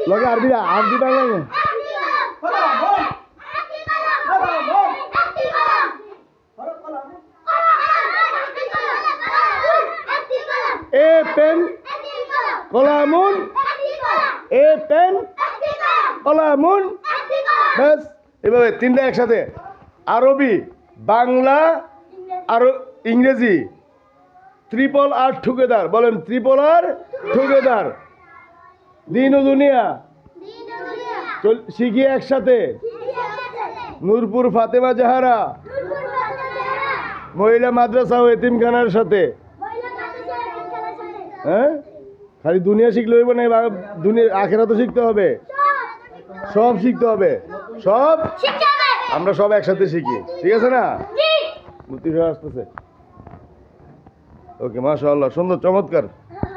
লগে আরবি আরবি বাংলা না এ পেন কলামুন এ পেন কলামুন ব্যাস এভাবে তিনটা একসাথে আরবি বাংলা আর ইংরেজি ট্রিপল আর টুগেদার বলেন ট্রিপল আর টুগেদার দিন ও দুনিয়া শিখি একসাথে নূরপুর ফাতেমা জাহারা মহিলা মাদ্রাসা ও এতিমখানার সাথে হ্যাঁ খালি দুনিয়া শিখলে হইব না দুনিয়া আখেরা তো শিখতে হবে সব শিখতে হবে সব আমরা সব একসাথে শিখি ঠিক আছে না মুক্তি আসতেছে ওকে মাশাআল্লাহ সুন্দর চমৎকার